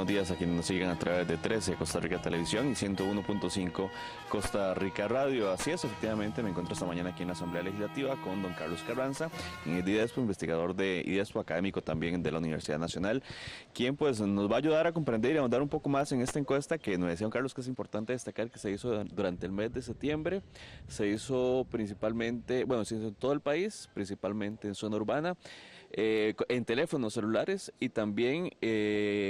buenos días a quienes nos siguen a través de 13 Costa Rica Televisión y 101.5 Costa Rica Radio. Así es, efectivamente, me encuentro esta mañana aquí en la Asamblea Legislativa con don Carlos Carranza, quien es de IDESPO, investigador de IDESPO, académico también de la Universidad Nacional, quien pues nos va a ayudar a comprender y a ahondar un poco más en esta encuesta que nos decía don Carlos que es importante destacar que se hizo durante el mes de septiembre. Se hizo principalmente, bueno, se hizo en todo el país, principalmente en zona urbana, en teléfonos celulares y también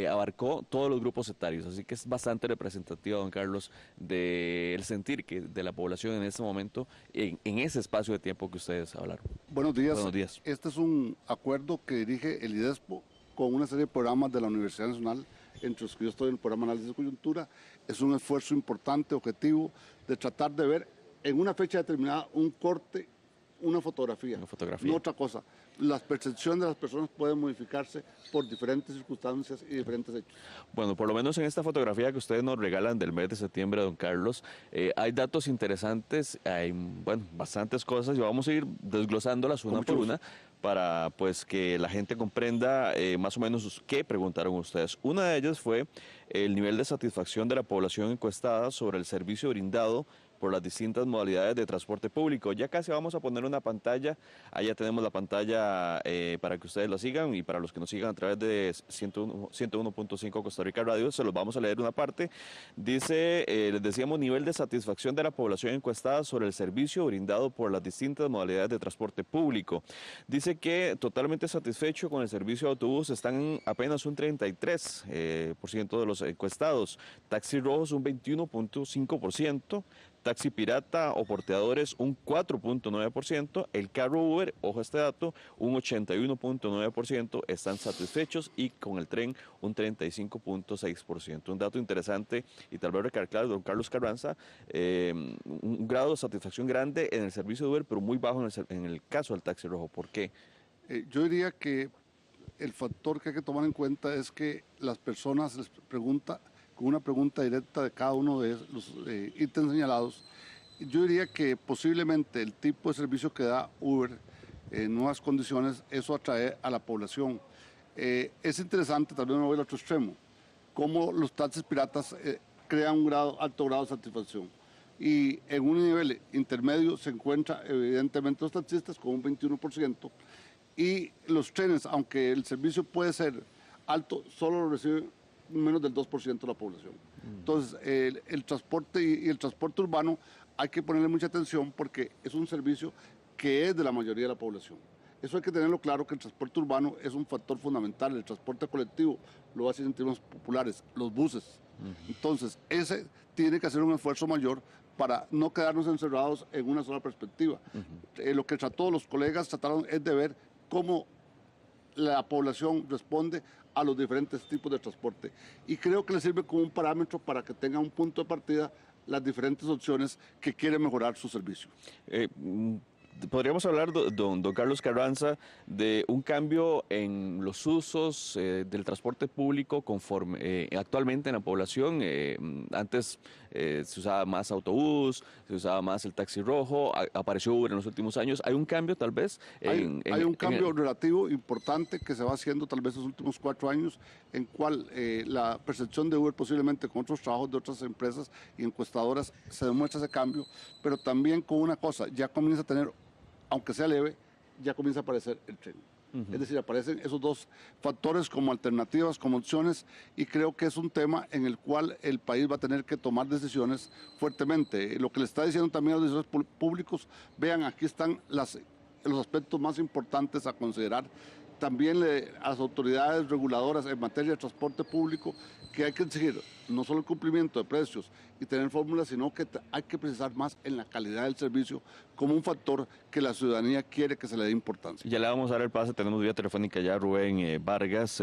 abarcó todos los grupos etarios, así que es bastante representativo, don Carlos, del sentir que de la población en este momento, en ese espacio de tiempo que ustedes hablaron. Buenos días. Buenos días. Este es un acuerdo que dirige el IDESPO con una serie de programas de la Universidad Nacional, entre los que yo estoy en el programa Análisis de Coyuntura. Es un esfuerzo importante, objetivo, de tratar de ver en una fecha determinada un corte, una fotografía, no otra cosa. Las percepciones de las personas pueden modificarse por diferentes circunstancias y diferentes hechos. Bueno, por lo menos en esta fotografía que ustedes nos regalan del mes de septiembre, don Carlos, hay datos interesantes, hay, bueno, bastantes cosas y vamos a ir desglosándolas una por una para pues que la gente comprenda más o menos qué preguntaron ustedes. Una de ellas fue el nivel de satisfacción de la población encuestada sobre el servicio brindado por las distintas modalidades de transporte público. Ya casi vamos a poner una pantalla, allá tenemos la pantalla para que ustedes la sigan y para los que nos sigan a través de 101.5 Costa Rica Radio, se los vamos a leer una parte. Dice, les decíamos, nivel de satisfacción de la población encuestada sobre el servicio brindado por las distintas modalidades de transporte público. Dice que totalmente satisfecho con el servicio de autobús están apenas un 33% de los encuestados, taxis rojos un 21.5%, taxi pirata o porteadores un 4.9%, el carro Uber, ojo a este dato, un 81.9% están satisfechos y con el tren un 35.6%. Un dato interesante y tal vez recalcar, don Carlos Carranza, un grado de satisfacción grande en el servicio de Uber, pero muy bajo en el caso del taxi rojo. ¿Por qué? Yo diría que el factor que hay que tomar en cuenta es que las personas les preguntan con una pregunta directa de cada uno de los ítems señalados. Yo diría que posiblemente el tipo de servicio que da Uber en nuevas condiciones, eso atrae a la población. Es interesante, tal vez me voy al otro extremo, cómo los taxis piratas crean un alto grado de satisfacción. Y en un nivel intermedio se encuentra evidentemente los taxistas con un 21%, y los trenes, aunque el servicio puede ser alto, solo lo reciben menos del 2% de la población. Entonces, el transporte y el transporte urbano hay que ponerle mucha atención porque es un servicio que es de la mayoría de la población. Eso hay que tenerlo claro, que el transporte urbano es un factor fundamental. El transporte colectivo lo hace en términos populares, los buses. Entonces, ese tiene que hacer un esfuerzo mayor para no quedarnos encerrados en una sola perspectiva. Lo que los colegas trataron es de ver cómo la población responde a los diferentes tipos de transporte. Y creo que le sirve como un parámetro para que tenga un punto de partida las diferentes opciones que quieren mejorar su servicio. Podríamos hablar, don Carlos Carranza, de un cambio en los usos del transporte público conforme actualmente en la población. Antes se usaba más autobús, se usaba más el taxi rojo, apareció Uber en los últimos años. ¿Hay un cambio tal vez? Hay un cambio relativo importante que se va haciendo tal vez en los últimos 4 años, en cual la percepción de Uber posiblemente con otros trabajos de otras empresas y encuestadoras se demuestra ese cambio, pero también con una cosa, ya comienza a tener, aunque sea leve, ya comienza a aparecer el tren. Es decir, aparecen esos dos factores como alternativas, como opciones, y creo que es un tema en el cual el país va a tener que tomar decisiones fuertemente. Lo que le está diciendo también a los decisores públicos, vean, aquí están los aspectos más importantes a considerar. También a las autoridades reguladoras en materia de transporte público, que hay que exigir no solo el cumplimiento de precios y tener fórmulas, sino que hay que precisar más en la calidad del servicio como un factor que la ciudadanía quiere que se le dé importancia. Ya le vamos a dar el pase, tenemos vía telefónica ya a Rubén Vargas,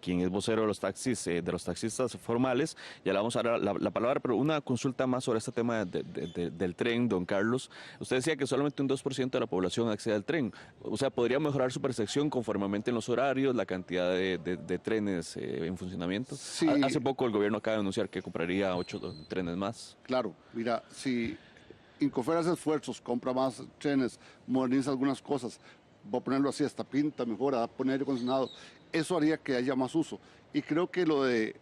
quien es vocero de los taxis, de los taxistas formales. Ya le vamos a dar la palabra, pero una consulta más sobre este tema del tren, don Carlos. Usted decía que solamente un 2% de la población accede al tren. O sea, ¿podría mejorar su percepción conforme en los horarios, la cantidad de trenes en funcionamiento? Sí. Hace poco el gobierno acaba de anunciar que compraría 8 trenes más. Claro, mira, si Incofer hace esfuerzos, compra más trenes, moderniza algunas cosas, voy a ponerlo así, hasta pinta, mejora, da poner aire acondicionado, eso haría que haya más uso. Y creo que lo de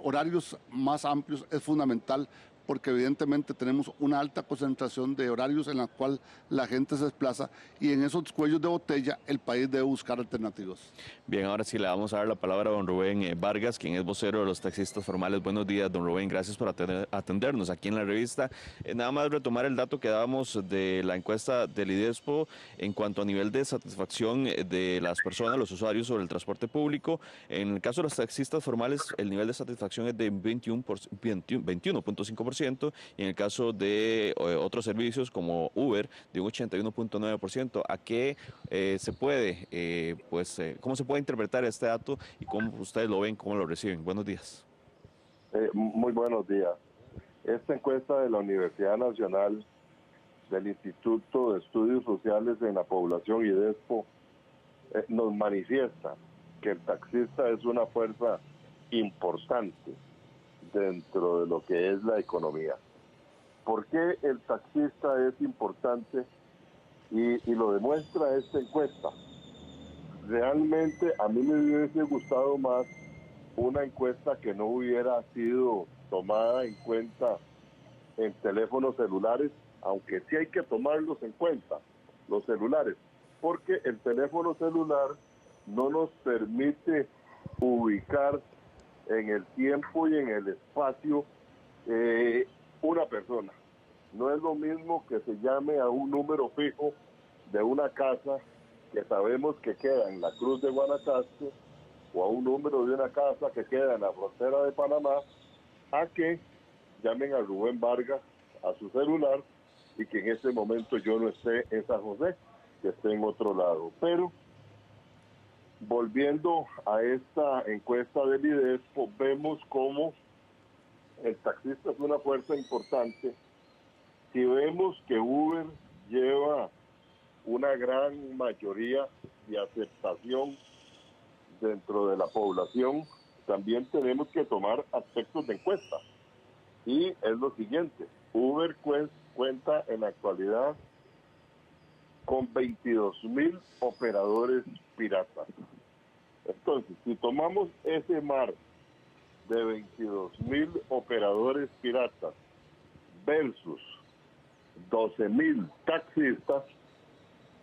horarios más amplios es fundamental, porque evidentemente tenemos una alta concentración de horarios en la cual la gente se desplaza, y en esos cuellos de botella el país debe buscar alternativas. Bien, ahora sí le vamos a dar la palabra a don Rubén Vargas, quien es vocero de los taxistas formales. Buenos días, don Rubén, gracias por atendernos aquí en la revista. Nada más retomar el dato que dábamos de la encuesta del IDESPO en cuanto a nivel de satisfacción de las personas, los usuarios sobre el transporte público. En el caso de los taxistas formales, el nivel de satisfacción es de 21.5%, y en el caso de otros servicios como Uber, de un 81.9%. ¿A qué se puede, cómo se puede interpretar este dato y cómo ustedes lo ven, cómo lo reciben? Buenos días. Muy buenos días. Esta encuesta de la Universidad Nacional, del Instituto de Estudios Sociales en la Población, IDESPO, nos manifiesta que el taxista es una fuerza importante dentro de lo que es la economía. ¿Por qué el taxista es importante? Y lo demuestra esta encuesta. Realmente a mí me hubiese gustado más una encuesta que no hubiera sido tomada en cuenta en teléfonos celulares, aunque sí hay que tomarlos en cuenta, los celulares, porque el teléfono celular no nos permite ubicar en el tiempo y en el espacio una persona. No es lo mismo que se llame a un número fijo de una casa que sabemos que queda en la Cruz de Guanacaste, o a un número de una casa que queda en la frontera de Panamá, a que llamen a Rubén Vargas a su celular y que en ese momento yo no esté en San José, que esté en otro lado. Pero volviendo a esta encuesta del IDESPO, vemos cómo el taxista es una fuerza importante. Si vemos que Uber lleva una gran mayoría de aceptación dentro de la población, también tenemos que tomar aspectos de encuesta. Y es lo siguiente: Uber cuenta en la actualidad con 22.000 operadores piratas. Entonces, si tomamos ese mar de 22.000 operadores piratas versus 12.000 taxistas,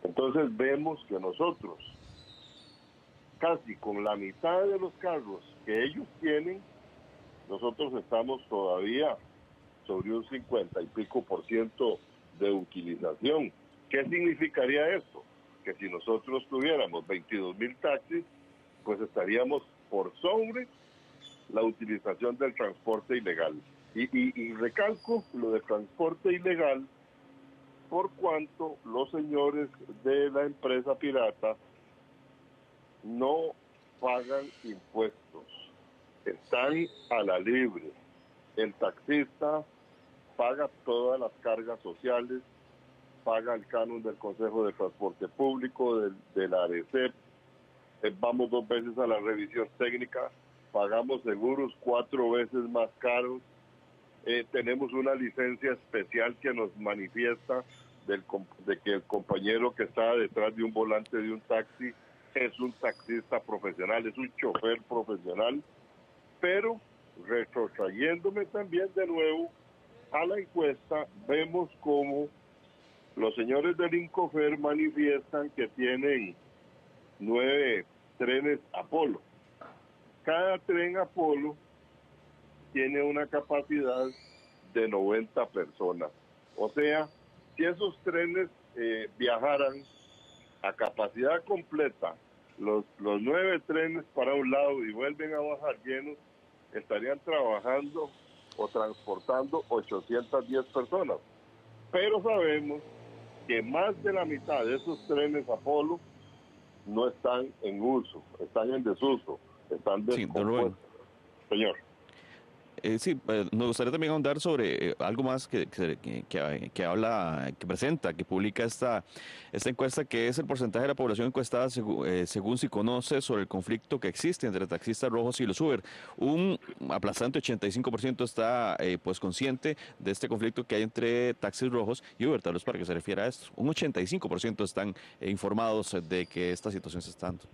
entonces vemos que nosotros, casi con la mitad de los carros que ellos tienen, nosotros estamos todavía sobre un 50 y pico % de utilización. ¿Qué significaría esto? Que si nosotros tuviéramos 22.000 taxis, pues estaríamos por sobre la utilización del transporte ilegal. Y recalco lo de transporte ilegal, por cuanto los señores de la empresa pirata no pagan impuestos, están a la libre. El taxista paga todas las cargas sociales, paga el canon del Consejo de Transporte Público, de la ARECEP, vamos 2 veces a la revisión técnica, pagamos seguros 4 veces más caros, tenemos una licencia especial que nos manifiesta de que el compañero que está detrás de un volante de un taxi es un taxista profesional, es un chofer profesional. Pero retrotrayéndome también de nuevo a la encuesta, vemos como los señores del Incofer manifiestan que tienen 9 trenes Apolo. Cada tren Apolo tiene una capacidad de 90 personas. O sea, si esos trenes viajaran a capacidad completa, los 9 trenes para un lado y vuelven a bajar llenos, estarían trabajando o transportando 810 personas. Pero sabemos que más de la mitad de esos trenes Apolo no están en uso, están en desuso, están descompuestos. Señor. Sí, nos gustaría también ahondar sobre algo más que habla, que presenta, que publica esta encuesta, que es el porcentaje de la población encuestada según si conoce sobre el conflicto que existe entre taxistas rojos y los Uber. Un aplastante 85% está pues consciente de este conflicto que hay entre taxis rojos y Uber, tal vez para que se refiera a esto. Un 85% están informados de que esta situación se está dando.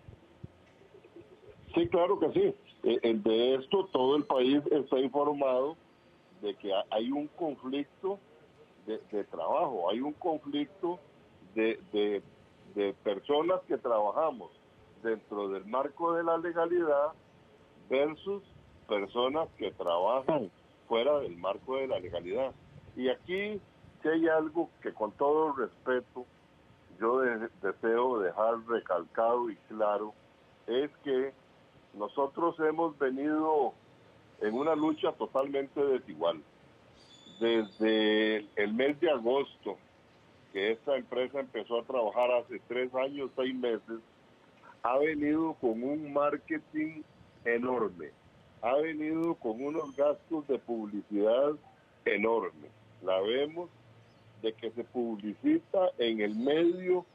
Sí, claro que sí. De esto todo el país está informado de que hay un conflicto de trabajo, hay un conflicto de personas que trabajamos dentro del marco de la legalidad versus personas que trabajan fuera del marco de la legalidad. Y aquí si hay algo que con todo respeto yo deseo dejar recalcado y claro, es que nosotros hemos venido en una lucha totalmente desigual. Desde el mes de agosto, que esta empresa empezó a trabajar hace 3 años, 6 meses, ha venido con un marketing enorme, ha venido con unos gastos de publicidad enormes. La vemos de que se publicita en el medio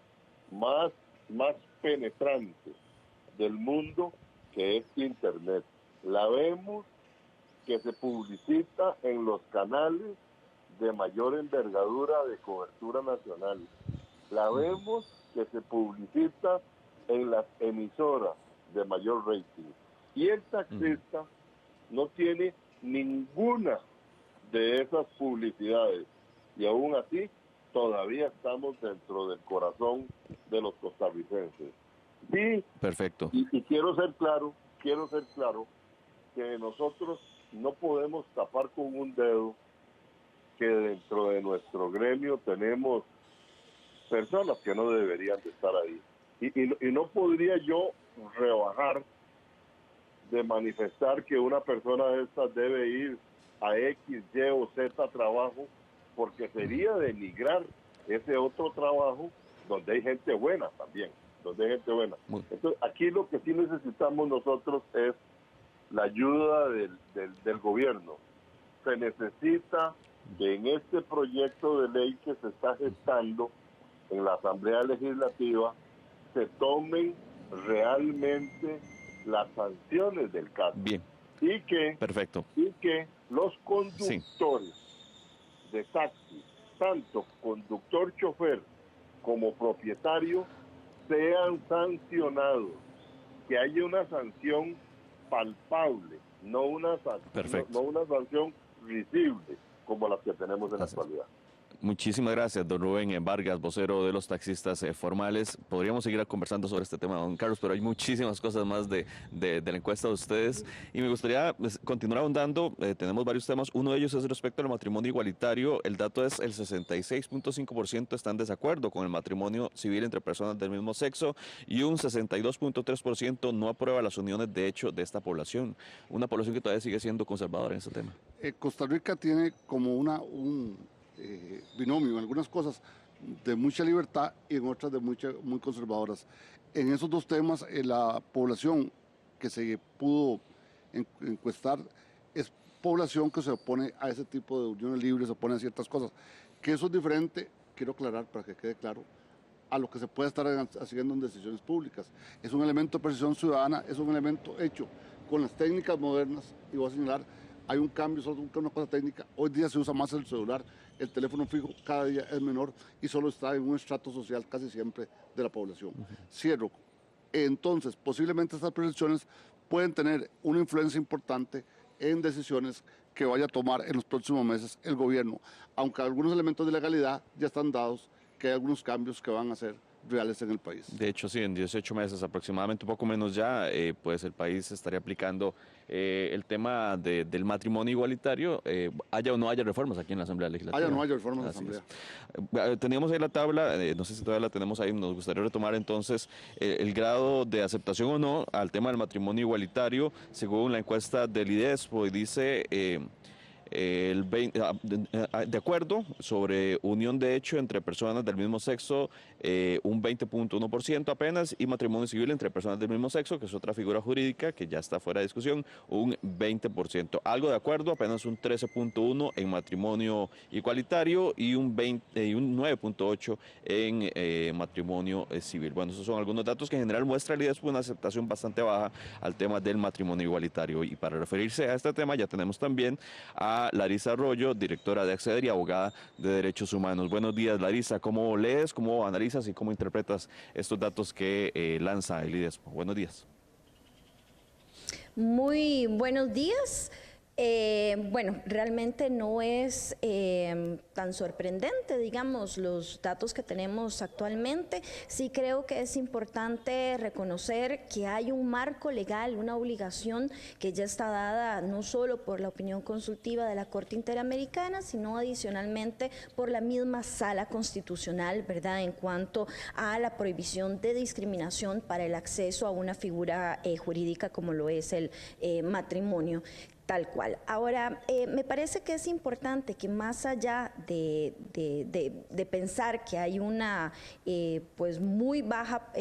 más penetrante del mundo, que es Internet. La vemos que se publicita en los canales de mayor envergadura de cobertura nacional. La vemos que se publicita en las emisoras de mayor rating. Y el taxista no tiene ninguna de esas publicidades. Y aún así, todavía estamos dentro del corazón de los costarricenses. Sí, Perfecto. y quiero ser claro que nosotros no podemos tapar con un dedo que dentro de nuestro gremio tenemos personas que no deberían de estar ahí. Y no podría yo rebajar de manifestar que una persona de estas debe ir a X, Y o Z trabajo, porque sería denigrar ese otro trabajo donde hay gente buena también, donde hay gente buena. Entonces, aquí lo que sí necesitamos nosotros es la ayuda del gobierno. Se necesita que en este proyecto de ley que se está gestando en la Asamblea Legislativa se tomen realmente las sanciones del caso. Bien. Perfecto. Y que los conductores de taxi, tanto conductor chofer como propietario, sean sancionados, que haya una sanción palpable, no una sanción visible como las que tenemos en la actualidad. Muchísimas gracias, don Rubén Vargas, vocero de los taxistas formales. Podríamos seguir conversando sobre este tema, don Carlos, pero hay muchísimas cosas más de la encuesta de ustedes y me gustaría continuar ahondando. Tenemos varios temas. Uno de ellos es respecto al matrimonio igualitario. El dato es el 66.5% están en desacuerdo con el matrimonio civil entre personas del mismo sexo y un 62.3% no aprueba las uniones de hecho de esta población. Una población que todavía sigue siendo conservadora en este tema. Costa Rica tiene como un binomio en algunas cosas de mucha libertad y en otras de muy conservadoras. En esos dos temas, la población que se pudo encuestar es población que se opone a ese tipo de uniones libres, se opone a ciertas cosas. Que eso es diferente, quiero aclarar para que quede claro, a lo que se puede estar haciendo en decisiones públicas. Es un elemento de percepción ciudadana, es un elemento hecho con las técnicas modernas, y voy a señalar, hay un cambio, solo una cosa técnica. Hoy día se usa más el celular, el teléfono fijo cada día es menor y solo está en un estrato social casi siempre de la población. Cierro. Entonces, posiblemente estas percepciones pueden tener una influencia importante en decisiones que vaya a tomar en los próximos meses el gobierno, aunque algunos elementos de legalidad ya están dados, que hay algunos cambios que van a ser reales en el país. De hecho, sí, en 18 meses aproximadamente, un poco menos ya, pues el país estaría aplicando el tema del matrimonio igualitario, haya o no haya reformas aquí en la Asamblea Legislativa. Haya o no haya reformas en la Asamblea. Teníamos ahí la tabla, no sé si todavía la tenemos ahí, nos gustaría retomar entonces el grado de aceptación o no al tema del matrimonio igualitario, según la encuesta del IDESPO, y dice... de acuerdo sobre unión de hecho entre personas del mismo sexo, un 20.1% apenas, y matrimonio civil entre personas del mismo sexo, que es otra figura jurídica que ya está fuera de discusión, un 20%. Algo de acuerdo, apenas un 13.1% en matrimonio igualitario y un 9.8% en matrimonio civil. Bueno, esos son algunos datos que en general muestra el IDESPO una aceptación bastante baja al tema del matrimonio igualitario. Y para referirse a este tema ya tenemos también a Larisa Arroyo, directora de Acceder y abogada de Derechos Humanos. Buenos días, Larisa. ¿Cómo lees, cómo analizas y cómo interpretas estos datos que lanza el IDESPO? Buenos días. Muy buenos días. Bueno, realmente no es tan sorprendente, digamos, los datos que tenemos actualmente. Sí creo que es importante reconocer que hay un marco legal, una obligación que ya está dada no solo por la opinión consultiva de la Corte Interamericana, sino adicionalmente por la misma Sala Constitucional, ¿verdad?, en cuanto a la prohibición de discriminación para el acceso a una figura jurídica como lo es el matrimonio. Tal cual. Ahora, me parece que es importante que más allá de pensar que hay una pues muy baja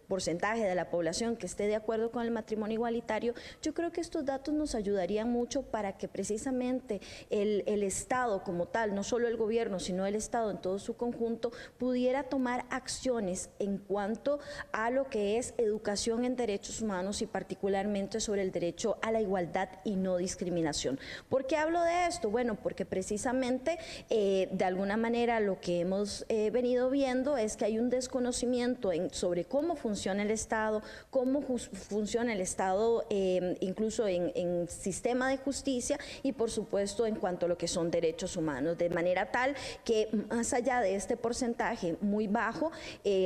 porcentaje de la población que esté de acuerdo con el matrimonio igualitario, yo creo que estos datos nos ayudarían mucho para que precisamente el Estado como tal, no solo el gobierno, sino el Estado en todo su conjunto, pudiera tomar acciones en cuanto a lo que es educación en derechos humanos y particularmente sobre el derecho a la igualdad y no discriminación. ¿Por qué hablo de esto? Bueno, porque precisamente de alguna manera lo que hemos venido viendo es que hay un desconocimiento sobre cómo funciona el Estado, cómo funciona el Estado incluso en sistema de justicia y por supuesto en cuanto a lo que son derechos humanos, de manera tal que más allá de este porcentaje muy bajo,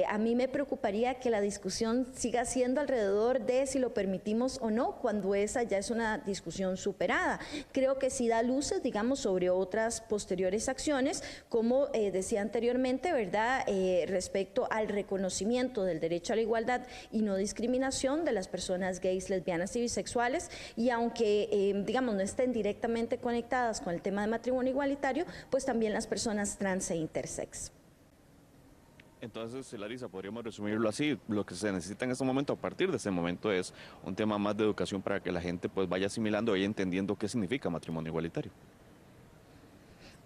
a mí me preocuparía que la discusión siga siendo alrededor de si lo permitimos o no, cuando esa ya es una discusión superada. Creo que sí da luces, digamos, sobre otras posteriores acciones, como decía anteriormente, ¿verdad?, respecto al reconocimiento del derecho a la igualdad y no discriminación de las personas gays, lesbianas y bisexuales, y aunque, digamos, no estén directamente conectadas con el tema de matrimonio igualitario, pues también las personas trans e intersex. Entonces, Larisa, podríamos resumirlo así, lo que se necesita en este momento, a partir de este momento, es un tema más de educación para que la gente pues vaya asimilando y entendiendo qué significa matrimonio igualitario.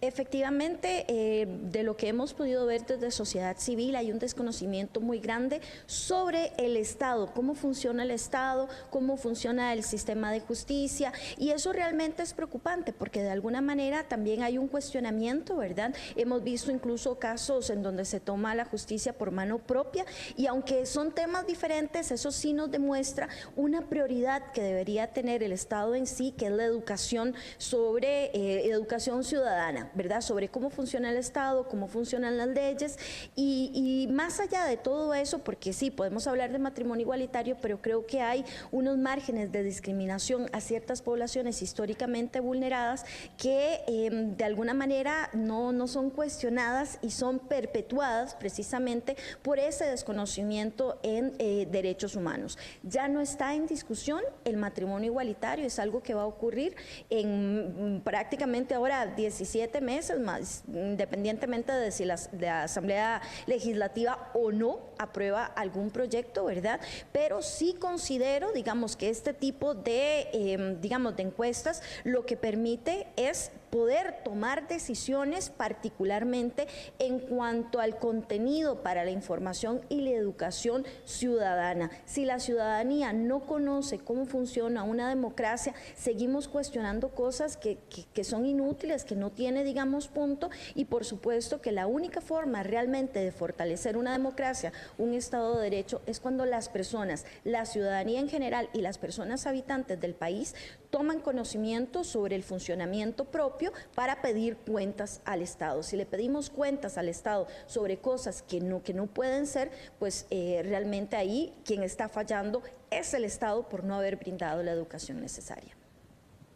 Efectivamente, de lo que hemos podido ver desde sociedad civil hay un desconocimiento muy grande sobre el Estado, cómo funciona el Estado, cómo funciona el sistema de justicia, y eso realmente es preocupante porque de alguna manera también hay un cuestionamiento, ¿verdad? Hemos visto incluso casos en donde se toma la justicia por mano propia y aunque son temas diferentes, eso sí nos demuestra una prioridad que debería tener el Estado en sí, que es la educación sobre educación ciudadana, ¿verdad?, sobre cómo funciona el Estado, cómo funcionan las leyes y más allá de todo eso, porque sí, podemos hablar de matrimonio igualitario, pero creo que hay unos márgenes de discriminación a ciertas poblaciones históricamente vulneradas que de alguna manera no son cuestionadas y son perpetuadas precisamente por ese desconocimiento en derechos humanos. Ya no está en discusión el matrimonio igualitario, es algo que va a ocurrir en prácticamente ahora 17 meses más, independientemente de si la Asamblea Legislativa o no aprueba algún proyecto, ¿verdad? Pero sí considero, digamos, que este tipo de, digamos, de encuestas lo que permite es poder tomar decisiones particularmente en cuanto al contenido para la información y la educación ciudadana. Si la ciudadanía no conoce cómo funciona una democracia, seguimos cuestionando cosas que son inútiles, que no tiene, digamos, punto, y por supuesto que la única forma realmente de fortalecer una democracia, un Estado de Derecho, es cuando las personas, la ciudadanía en general y las personas habitantes del país toman conocimiento sobre el funcionamiento propio para pedir cuentas al Estado. Si le pedimos cuentas al Estado sobre cosas que no pueden ser, pues realmente ahí quien está fallando es el Estado por no haber brindado la educación necesaria.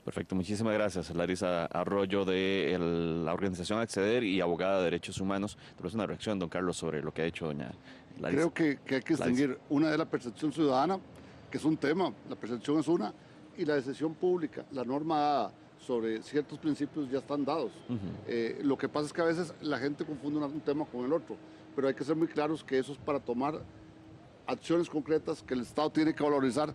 Perfecto, muchísimas gracias, Larisa Arroyo de la organización Acceder y abogada de derechos humanos. Tenemos una reacción, don Carlos, sobre lo que ha hecho doña Larisa. Creo que hay que distinguir una de la percepción ciudadana, que es un tema, la percepción es una, y la decisión pública, la norma dada sobre ciertos principios ya están dados. Lo que pasa es que a veces la gente confunde un tema con el otro, pero hay que ser muy claros que eso es para tomar acciones concretas que el Estado tiene que valorizar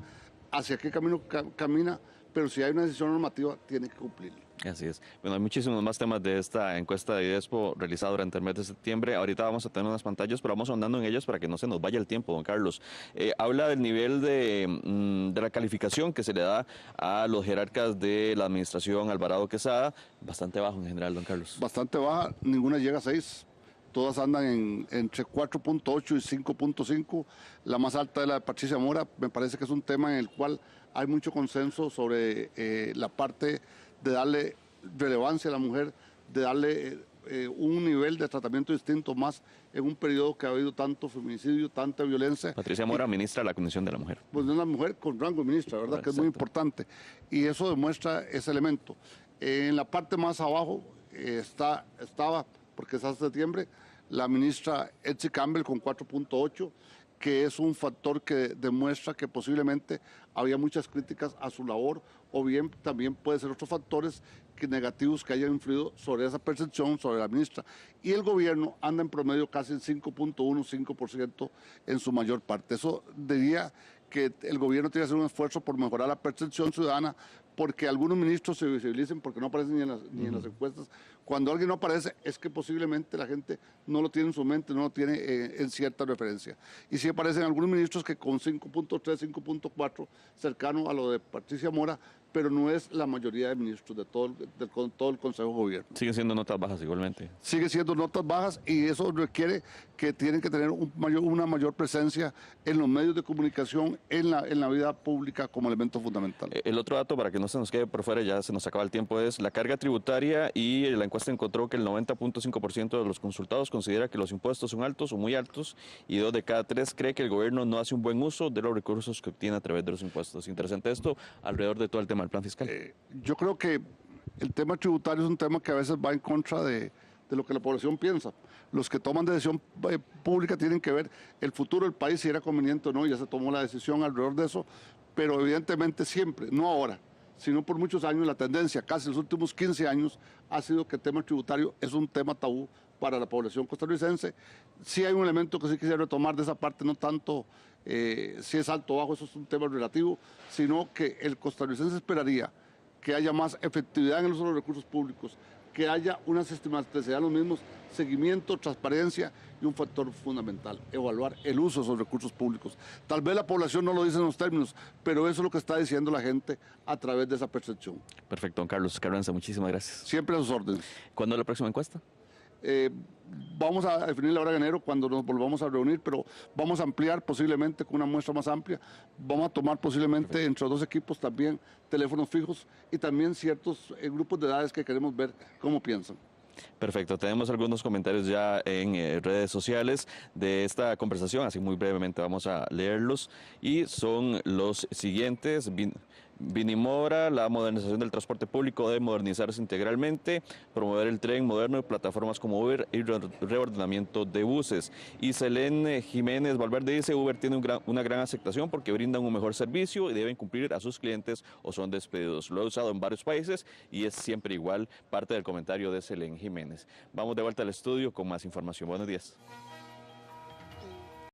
hacia qué camino camina, pero si hay una decisión normativa, tiene que cumplirla. Así es. Bueno, hay muchísimos más temas de esta encuesta de IDESPO realizada durante el mes de septiembre. Ahorita vamos a tener unas pantallas, pero vamos ahondando en ellos para que no se nos vaya el tiempo, don Carlos. Habla del nivel de la calificación que se le da a los jerarcas de la administración Alvarado Quesada, bastante bajo en general, don Carlos. Bastante baja, ninguna llega a 6. todas andan entre 4.8 y 5.5. La más alta es la de Patricia Mora. Me parece que es un tema en el cual hay mucho consenso sobre la parte de darle relevancia a la mujer, de darle un nivel de tratamiento distinto más en un periodo que ha habido tanto feminicidio, tanta violencia. Patricia Mora, ministra de la Condición de la Mujer. Pues de una mujer con rango de ministra, ¿verdad? Que es muy importante. Y eso demuestra ese elemento. En la parte más abajo estaba, porque es hasta septiembre, la ministra Etsy Campbell con 4.8, que es un factor que demuestra que posiblemente había muchas críticas a su labor, o bien también puede ser otros factores negativos que hayan influido sobre esa percepción sobre la ministra. Y el gobierno anda en promedio casi en 5.1, 5% en su mayor parte. Eso diría que el gobierno tiene que hacer un esfuerzo por mejorar la percepción ciudadana, porque algunos ministros se visibilicen porque no aparecen ni en las encuestas. Cuando alguien no aparece es que posiblemente la gente no lo tiene en su mente, no lo tiene en cierta referencia. Y sí aparecen algunos ministros que con 5.3, 5.4, cercano a lo de Patricia Mora, pero no es la mayoría de ministros de todo el Consejo de Gobierno. Siguen siendo notas bajas igualmente. Sigue siendo notas bajas y eso requiere que tienen que tener una mayor presencia en los medios de comunicación, en la vida pública como elemento fundamental. El otro dato, para que no se nos quede por fuera, ya se nos acaba el tiempo, es la carga tributaria, y la encuesta encontró que el 90.5% de los consultados considera que los impuestos son altos o muy altos, y 2 de cada 3 cree que el gobierno no hace un buen uso de los recursos que obtiene a través de los impuestos. Interesante esto alrededor de todo el tema del plan fiscal. Yo creo que el tema tributario es un tema que a veces va en contra de lo que la población piensa. Los que toman decisión pública tienen que ver el futuro del país, si era conveniente o no, ya se tomó la decisión alrededor de eso, pero evidentemente siempre, no ahora, sino por muchos años, la tendencia, casi los últimos 15 años, ha sido que el tema tributario es un tema tabú para la población costarricense. Sí hay un elemento que sí quisiera retomar de esa parte, no tanto si es alto o bajo, eso es un tema relativo, sino que el costarricense esperaría que haya más efectividad en el uso de los recursos públicos, que haya una sistematicidad de los mismos, seguimiento, transparencia y un factor fundamental, evaluar el uso de esos recursos públicos. Tal vez la población no lo dice en los términos, pero eso es lo que está diciendo la gente a través de esa percepción. Perfecto, don Carlos Carranza, muchísimas gracias. Siempre a sus órdenes. ¿Cuándo es la próxima encuesta? Vamos a definir la hora de enero cuando nos volvamos a reunir, pero vamos a ampliar posiblemente con una muestra más amplia. Vamos a tomar posiblemente entre los dos equipos también teléfonos fijos y también ciertos grupos de edades que queremos ver cómo piensan. Perfecto, tenemos algunos comentarios ya en redes sociales de esta conversación, así muy brevemente vamos a leerlos, y son los siguientes. Vinimora, la modernización del transporte público debe modernizarse integralmente, promover el tren moderno y plataformas como Uber y reordenamiento de buses. Y Selene Jiménez Valverde dice, Uber tiene una gran aceptación porque brindan un mejor servicio y deben cumplir a sus clientes o son despedidos. Lo he usado en varios países y es siempre igual, parte del comentario de Selene Jiménez. Vamos de vuelta al estudio con más información. Buenos días.